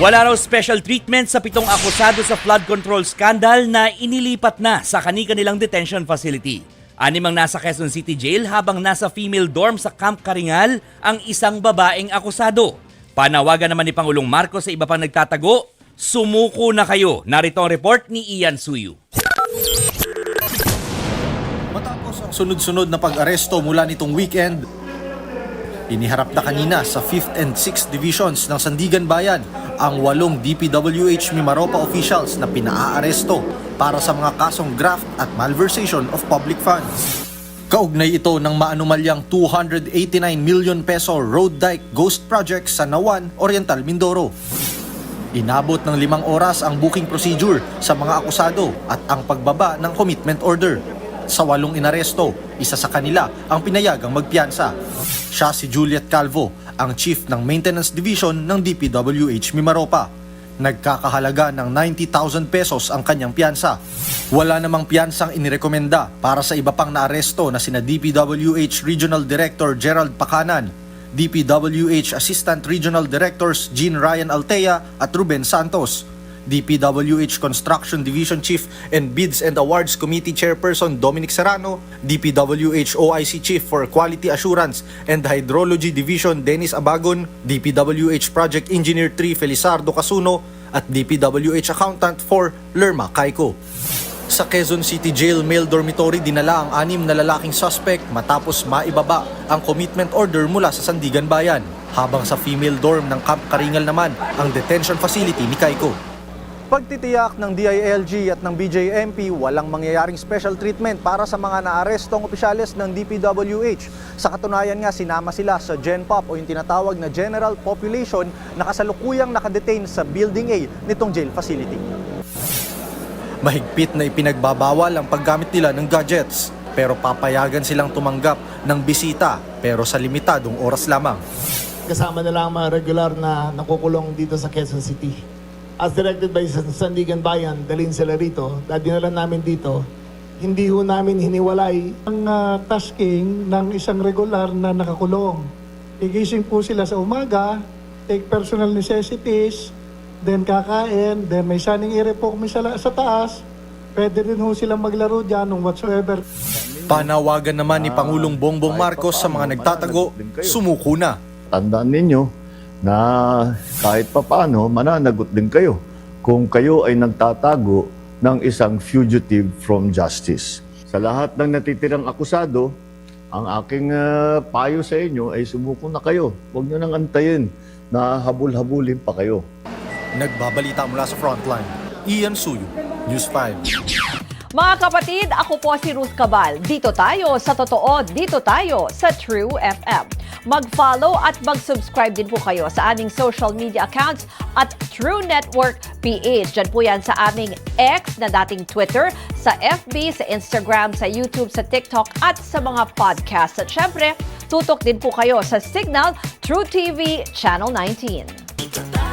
Wala raw special treatment sa 7 akusado sa flood control scandal na inilipat na sa kani-kanilang detention facility. 6 ang nasa Quezon City Jail habang nasa female dorm sa Camp Karingal ang isang babaeng akusado. Panawagan naman ni Pangulong Marcos sa iba pang nagtatago, sumuko na kayo. Narito ang report ni Ian Suyu. Matapos ang sunod-sunod na pag-aresto mula nitong weekend, iniharap na kanina sa 5th and 6th Divisions ng Sandigan Bayan ang 8 DPWH Mimaropa officials na pinaaresto para sa mga kasong graft at malversation of public funds. Kaugnay ito ng maanumalyang 289 million peso road dike ghost project sa Nawan, Oriental Mindoro. Inabot ng 5 oras ang booking procedure sa mga akusado at ang pagbaba ng commitment order. Sa 8 inaresto, isa sa kanila ang pinayagang magpiyansa. Siya si Juliet Calvo, ang chief ng maintenance division ng DPWH Mimaropa. Nagkakahalaga ng 90,000 pesos ang kanyang piyansa. Wala namang piyansang inirekomenda para sa iba pang naaresto na sina DPWH Regional Director Gerald Pacanan, DPWH Assistant Regional Directors Jean Ryan Altea at Ruben Santos, DPWH Construction Division Chief and Bids and Awards Committee Chairperson Dominic Serrano, DPWH OIC Chief for Quality Assurance and Hydrology Division Dennis Abagon, DPWH Project Engineer 3 Felizardo Casuno at DPWH Accountant 4 Lerma Caico. Sa Quezon City Jail Male Dormitory dinala ang 6 na lalaking suspect matapos maibaba ang commitment order mula sa Sandigan Bayan, habang sa female dorm ng Camp Karingal naman ang detention facility ni Caico. Pagtitiyak ng DILG at ng BJMP, walang mangyayaring special treatment para sa mga naarestong opisyales ng DPWH. Sa katunayan nga, sinama sila sa GenPop o yung tinatawag na General Population na kasalukuyang nakadetain sa Building A nitong jail facility. Mahigpit na ipinagbabawal ang paggamit nila ng gadgets, pero papayagan silang tumanggap ng bisita pero sa limitadong oras lamang. Kasama na lang mga regular na nakukulong dito sa Quezon City. As directed by Sandigan Bayan, dalhin sila rito, dinala namin dito, hindi ho namin hiniwalay ang tasking ng isang regular na nakakulong. Igising po sila sa umaga, take personal necessities, then kakain, then may sunning area po kami sa taas, pwede rin ho silang maglaro dyan ng whatsoever. Panawagan naman ni Pangulong Bongbong Marcos sa mga nagtatago, sumuko na. Tandaan ninyo na kahit papaano mananagot din kayo kung kayo ay nagtatago ng isang fugitive from justice. Sa lahat ng natitirang akusado, ang aking payo sa inyo ay sumuko na kayo. Huwag nyo nang antayin na habul-habulin pa kayo. Nagbabalita mula sa frontline, Ian Suyu, News 5. Mga kapatid, ako po si Ruth Cabal. Dito tayo sa totoo, dito tayo sa True FM. Mag-follow at mag-subscribe din po kayo sa aming social media accounts at True Network PH. Diyan po yan sa aming X na dating Twitter, sa FB, sa Instagram, sa YouTube, sa TikTok at sa mga podcasts. At syempre, tutok din po kayo sa Signal True TV Channel 19.